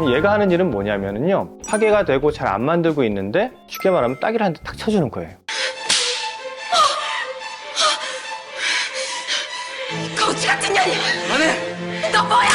얘가 하는 일은 뭐냐면요, 파괴가 되고 잘 안 만들고 있는데 쉽게 말하면 따기를 한 대 탁 쳐주는 거예요. 거지 같은 년이! 안해! 너 뭐야!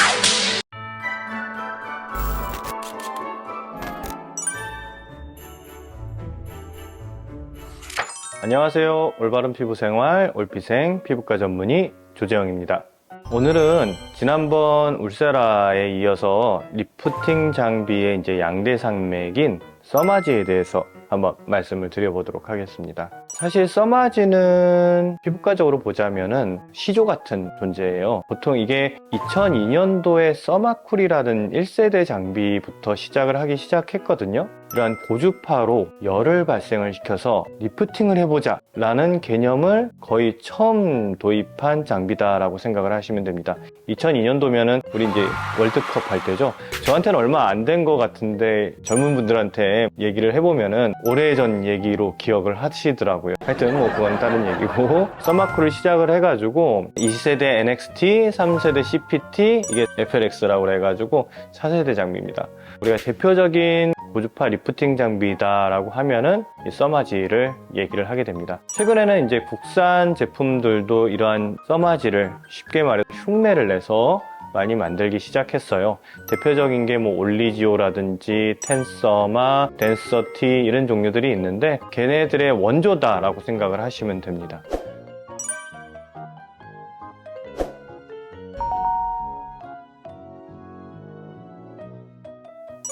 안녕하세요. 올바른 피부생활 올피생 피부과 전문의 조재영입니다. 오늘은 지난번 울세라에 이어서 리프팅 장비의 이제 양대 산맥인 써마지에 대해서 한번 말씀을 드려보도록 하겠습니다. 사실 써마지는 피부과적으로 보자면은 시조 같은 존재예요. 보통 이게 2002년도에 써마쿨이라는 1세대 장비부터 시작을 하기 시작했거든요. 이러한 고주파로 열을 발생을 시켜서 리프팅을 해보자 라는 개념을 거의 처음 도입한 장비다라고 생각을 하시면 됩니다. 2002년도면은 우리 이제 월드컵 할 때죠. 저한테는 얼마 안 된 것 같은데 젊은 분들한테 얘기를 해보면은 오래전 얘기로 기억을 하시더라고요. 하여튼 뭐 그건 다른 얘기고, 써마쿨을 시작을 해가지고 2세대 NXT, 3세대 CPT, 이게 FLX라고 해가지고 4세대 장비입니다. 우리가 대표적인 고주파 리프팅 장비다라고 하면은 이 써마지를 얘기를 하게 됩니다. 최근에는 이제 국산 제품들도 이러한 써마지를 쉽게 말해서 흉내를 내서 많이 만들기 시작했어요. 대표적인 게 뭐 올리지오라든지 텐서마, 댄서티 이런 종류들이 있는데 걔네들의 원조다라고 생각을 하시면 됩니다.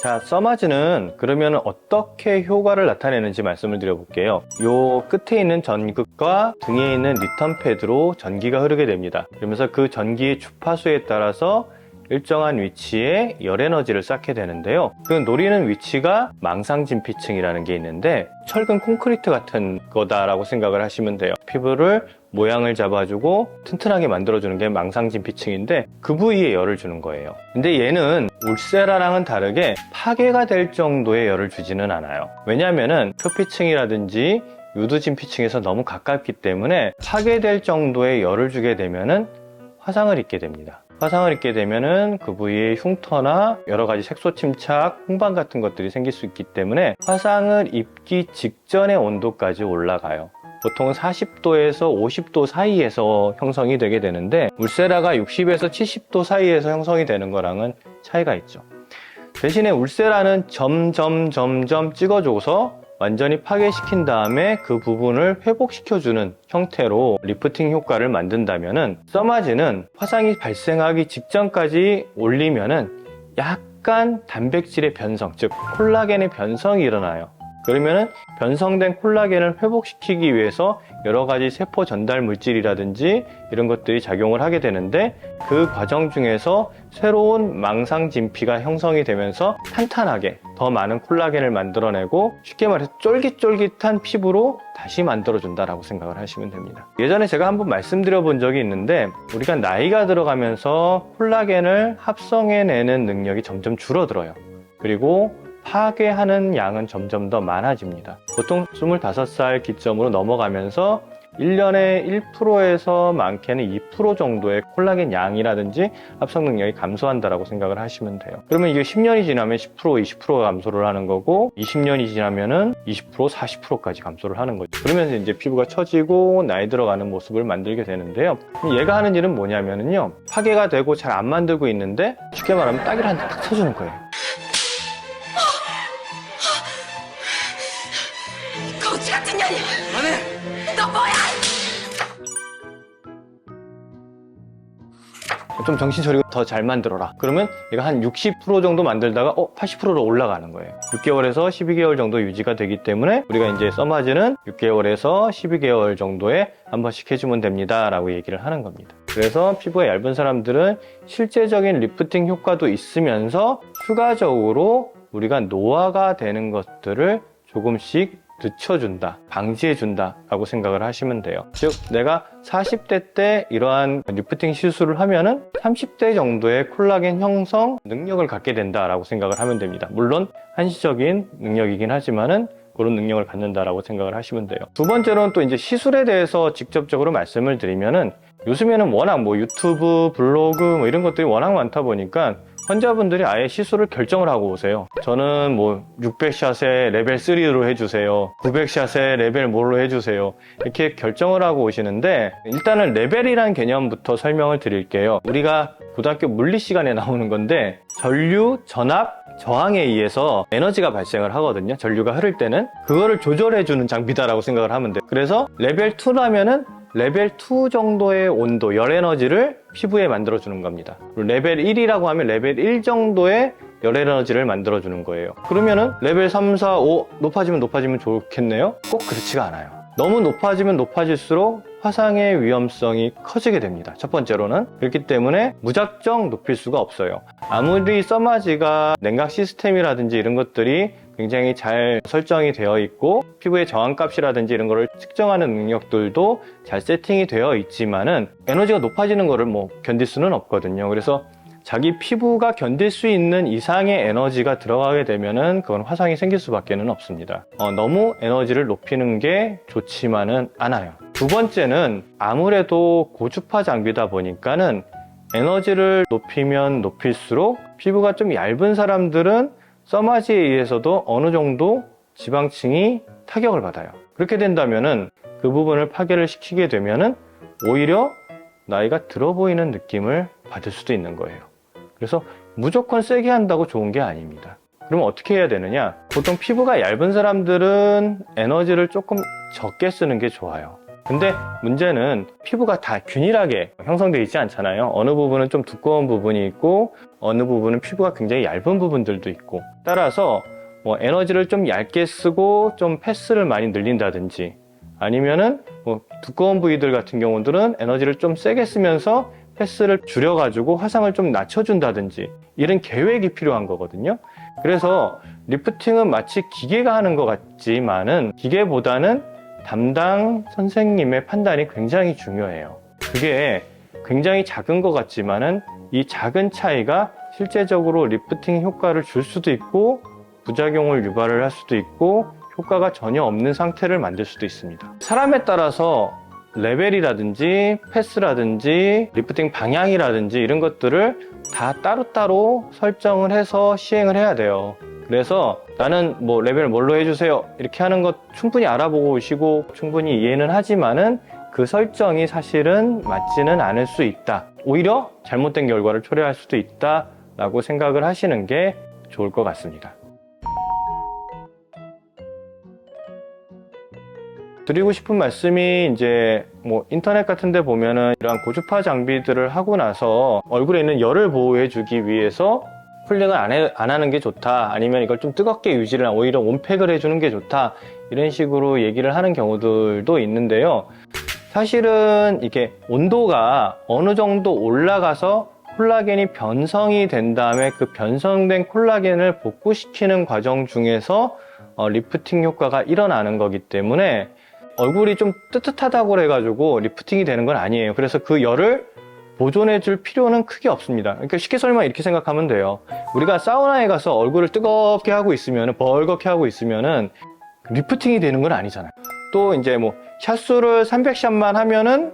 자, 써마지는 그러면 어떻게 효과를 나타내는지 말씀을 드려볼게요. 요 끝에 있는 전극과 등에 있는 리턴 패드로 전기가 흐르게 됩니다. 그러면서 그 전기의 주파수에 따라서 일정한 위치에 열 에너지를 쌓게 되는데요. 그 노리는 위치가 망상진피층이라는 게 있는데 철근 콘크리트 같은 거다라고 생각을 하시면 돼요. 피부를 모양을 잡아주고 튼튼하게 만들어주는 게 망상진피층인데 그 부위에 열을 주는 거예요. 근데 얘는 울세라랑은 다르게 파괴가 될 정도의 열을 주지는 않아요. 왜냐하면은 표피층이라든지 유두진피층에서 너무 가깝기 때문에 파괴될 정도의 열을 주게 되면은 화상을 입게 됩니다. 화상을 입게 되면은 그 부위에 흉터나 여러 가지 색소 침착, 홍반 같은 것들이 생길 수 있기 때문에 화상을 입기 직전의 온도까지 올라가요. 보통 40도에서 50도 사이에서 형성이 되게 되는데 울세라가 60에서 70도 사이에서 형성이 되는 거랑은 차이가 있죠. 대신에 울세라는 점점 찍어줘서 완전히 파괴시킨 다음에 그 부분을 회복시켜주는 형태로 리프팅 효과를 만든다면은 써마지는 화상이 발생하기 직전까지 올리면은 약간 단백질의 변성, 즉 콜라겐의 변성이 일어나요. 그러면은 변성된 콜라겐을 회복시키기 위해서 여러 가지 세포 전달 물질이라든지 이런 것들이 작용을 하게 되는데 그 과정 중에서 새로운 망상진피가 형성이 되면서 탄탄하게 더 많은 콜라겐을 만들어내고 쉽게 말해서 쫄깃쫄깃한 피부로 다시 만들어준다라고 생각을 하시면 됩니다. 예전에 제가 한번 말씀드려 본 적이 있는데 우리가 나이가 들어가면서 콜라겐을 합성해내는 능력이 점점 줄어들어요. 그리고 파괴하는 양은 점점 더 많아집니다. 보통 25살 기점으로 넘어가면서 1년에 1%에서 많게는 2% 정도의 콜라겐 양이라든지 합성 능력이 감소한다라고 생각을 하시면 돼요. 그러면 이게 10년이 지나면 10%, 20%가 감소를 하는 거고 20년이 지나면은 20%, 40%까지 감소를 하는 거죠. 그러면서 이제 피부가 처지고 나이 들어가는 모습을 만들게 되는데요. 얘가 하는 일은 뭐냐면요, 파괴가 되고 잘 안 만들고 있는데 쉽게 말하면 따기를 한 대 탁 쳐주는 거예요. 거지 같은 년이! 안해! 너 뭐야! 좀 정신 차리고 더 잘 만들어라. 그러면 얘가 한 60% 정도 만들다가 80%로 올라가는 거예요. 6개월에서 12개월 정도 유지가 되기 때문에 우리가 이제 써마지는 6개월에서 12개월 정도에 한 번씩 해주면 됩니다 라고 얘기를 하는 겁니다. 그래서 피부가 얇은 사람들은 실제적인 리프팅 효과도 있으면서 추가적으로 우리가 노화가 되는 것들을 조금씩 늦춰준다, 방지해준다 라고 생각을 하시면 돼요. 즉 내가 40대 때 이러한 리프팅 시술을 하면은 30대 정도의 콜라겐 형성 능력을 갖게 된다라고 생각을 하면 됩니다. 물론 한시적인 능력이긴 하지만은 그런 능력을 갖는다라고 생각을 하시면 돼요. 두 번째로는 또 이제 시술에 대해서 직접적으로 말씀을 드리면은 요즘에는 워낙 뭐 유튜브, 블로그 뭐 이런 것들이 워낙 많다 보니까 환자분들이 아예 시술을 결정을 하고 오세요. 저는 뭐 600샷에 레벨 3로 해주세요. 900샷에 레벨 뭐로 해주세요. 이렇게 결정을 하고 오시는데, 일단은 레벨이라는 개념부터 설명을 드릴게요. 우리가 고등학교 물리 시간에 나오는 건데, 전류, 전압, 저항에 의해서 에너지가 발생을 하거든요. 전류가 흐를 때는 그거를 조절해주는 장비다라고 생각을 하면 돼요. 그래서 레벨 2라면은 레벨 2 정도의 온도, 열 에너지를 피부에 만들어주는 겁니다. 그리고 레벨 1이라고 하면 레벨 1 정도의 열 에너지를 만들어주는 거예요. 그러면은 레벨 3, 4, 5 높아지면 좋겠네요? 꼭 그렇지가 않아요. 너무 높아지면 높아질수록 화상의 위험성이 커지게 됩니다. 첫 번째로는. 그렇기 때문에 무작정 높일 수가 없어요. 아무리 써마지가 냉각 시스템이라든지 이런 것들이 굉장히 잘 설정이 되어 있고 피부의 저항값이라든지 이런 거를 측정하는 능력들도 잘 세팅이 되어 있지만은 에너지가 높아지는 거를 뭐 견딜 수는 없거든요. 그래서 자기 피부가 견딜 수 있는 이상의 에너지가 들어가게 되면은 그건 화상이 생길 수밖에는 없습니다. 너무 에너지를 높이는 게 좋지만은 않아요. 두 번째는 아무래도 고주파 장비다 보니까는 에너지를 높이면 높일수록 피부가 좀 얇은 사람들은 써마지에 의해서도 어느 정도 지방층이 타격을 받아요. 그렇게 된다면은 그 부분을 파괴를 시키게 되면은 오히려 나이가 들어 보이는 느낌을 받을 수도 있는 거예요. 그래서 무조건 세게 한다고 좋은 게 아닙니다. 그럼 어떻게 해야 되느냐? 보통 피부가 얇은 사람들은 에너지를 조금 적게 쓰는 게 좋아요. 근데 문제는 피부가 다 균일하게 형성되어 있지 않잖아요. 어느 부분은 좀 두꺼운 부분이 있고 어느 부분은 피부가 굉장히 얇은 부분들도 있고, 따라서 뭐 에너지를 좀 얇게 쓰고 좀 패스를 많이 늘린다든지, 아니면은 뭐 두꺼운 부위들 같은 경우들은 에너지를 좀 세게 쓰면서 패스를 줄여가지고 화상을 좀 낮춰준다든지, 이런 계획이 필요한 거거든요. 그래서 리프팅은 마치 기계가 하는 것 같지만은 기계보다는 담당 선생님의 판단이 굉장히 중요해요. 그게 굉장히 작은 것 같지만은 이 작은 차이가 실제적으로 리프팅 효과를 줄 수도 있고 부작용을 유발을 할 수도 있고 효과가 전혀 없는 상태를 만들 수도 있습니다. 사람에 따라서 레벨이라든지 패스라든지 리프팅 방향이라든지 이런 것들을 다 따로따로 설정을 해서 시행을 해야 돼요. 그래서 나는 뭐 레벨 뭘로 해주세요 이렇게 하는 것 충분히 알아보고 오시고 충분히 이해는 하지만은 그 설정이 사실은 맞지는 않을 수 있다. 오히려 잘못된 결과를 초래할 수도 있다 라고 생각을 하시는 게 좋을 것 같습니다. 드리고 싶은 말씀이, 이제 뭐 인터넷 같은 데 보면은 이러한 고주파 장비들을 하고 나서 얼굴에 있는 열을 보호해 주기 위해서 쿨링을 안 하는 게 좋다, 아니면 이걸 좀 뜨겁게 유지를 오히려 온팩을 해주는 게 좋다, 이런 식으로 얘기를 하는 경우들도 있는데요. 사실은 이게 온도가 어느 정도 올라가서 콜라겐이 변성이 된 다음에 그 변성된 콜라겐을 복구시키는 과정 중에서 리프팅 효과가 일어나는 거기 때문에 얼굴이 좀 뜨뜻하다고 해가지고 리프팅이 되는 건 아니에요. 그래서 그 열을 보존해 줄 필요는 크게 없습니다. 그러니까 쉽게 설명 이렇게 생각하면 돼요. 우리가 사우나에 가서 얼굴을 뜨겁게 하고 있으면, 벌겋게 하고 있으면은 리프팅이 되는 건 아니잖아요. 또 이제 뭐 샷수를 300샷만 하면은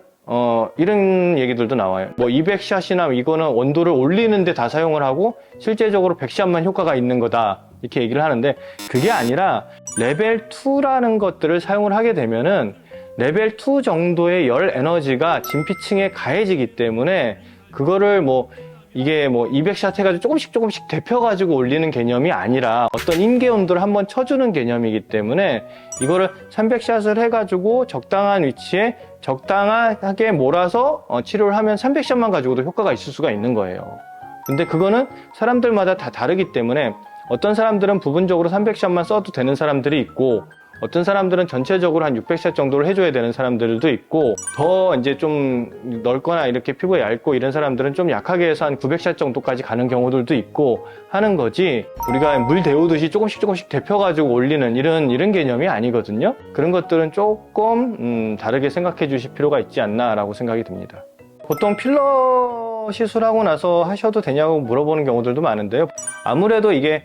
이런 얘기들도 나와요. 뭐 200샷이나 이거는 온도를 올리는데 다 사용을 하고 실제적으로 100샷만 효과가 있는 거다, 이렇게 얘기를 하는데, 그게 아니라 레벨 2라는 것들을 사용을 하게 되면은 레벨 2 정도의 열 에너지가 진피층에 가해지기 때문에 그거를 뭐 이게 뭐 200샷 해가지고 조금씩 데펴가지고 올리는 개념이 아니라 어떤 임계 온도를 한번 쳐주는 개념이기 때문에 이거를 300샷을 해가지고 적당한 위치에 적당하게 몰아서 치료를 하면 300샷만 가지고도 효과가 있을 수가 있는 거예요. 근데 그거는 사람들마다 다 다르기 때문에 어떤 사람들은 부분적으로 300샷만 써도 되는 사람들이 있고, 어떤 사람들은 전체적으로 한 600샷 정도를 해줘야 되는 사람들도 있고, 더 이제 좀 넓거나 이렇게 피부가 얇고 이런 사람들은 좀 약하게 해서 한 900샷 정도까지 가는 경우들도 있고 하는 거지, 우리가 물 데우듯이 조금씩 데펴가지고 올리는 이런 개념이 아니거든요. 그런 것들은 조금 다르게 생각해 주실 필요가 있지 않나라고 생각이 듭니다. 보통 필러 시술하고 나서 하셔도 되냐고 물어보는 경우들도 많은데요. 아무래도 이게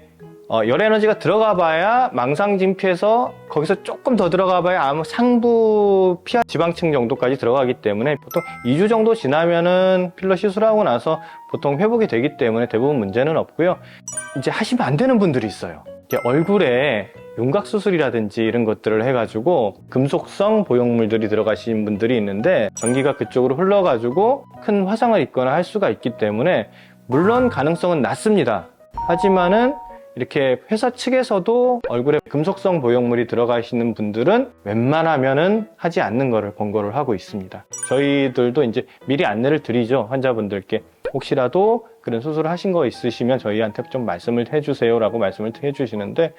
열 에너지가 들어가 봐야 망상진피에서 거기서 조금 더 들어가 봐야 아무 상부 피하 지방층 정도까지 들어가기 때문에 보통 2주 정도 지나면은 필러 시술하고 나서 보통 회복이 되기 때문에 대부분 문제는 없고요. 이제 하시면 안 되는 분들이 있어요. 얼굴에 윤곽 수술이라든지 이런 것들을 해가지고 금속성 보형물들이 들어가신 분들이 있는데 전기가 그쪽으로 흘러가지고 큰 화상을 입거나 할 수가 있기 때문에 물론 가능성은 낮습니다. 하지만은 이렇게 회사 측에서도 얼굴에 금속성 보형물이 들어가시는 분들은 웬만하면은 하지 않는 거를 권고를 하고 있습니다. 저희들도 이제 미리 안내를 드리죠. 환자분들께 혹시라도 그런 수술을 하신 거 있으시면 저희한테 좀 말씀을 해주세요 라고 말씀을 해주시는데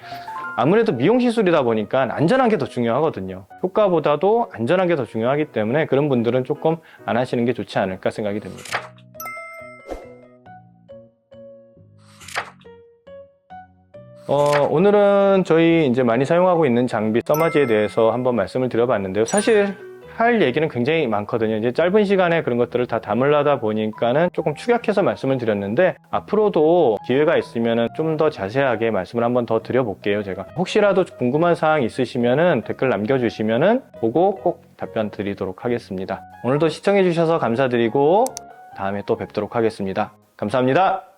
아무래도 미용 시술이다 보니까 안전한 게 더 중요하거든요. 효과보다도 안전한 게 더 중요하기 때문에 그런 분들은 조금 안 하시는 게 좋지 않을까 생각이 됩니다. 오늘은 저희 이제 많이 사용하고 있는 장비 써마지에 대해서 한번 말씀을 드려봤는데요. 사실 할 얘기는 굉장히 많거든요. 이제 짧은 시간에 그런 것들을 다 담으려다 보니까는 조금 축약해서 말씀을 드렸는데 앞으로도 기회가 있으면은 좀 더 자세하게 말씀을 한번 더 드려볼게요. 제가 혹시라도 궁금한 사항 있으시면은 댓글 남겨주시면은 보고 꼭 답변 드리도록 하겠습니다. 오늘도 시청해주셔서 감사드리고 다음에 또 뵙도록 하겠습니다. 감사합니다.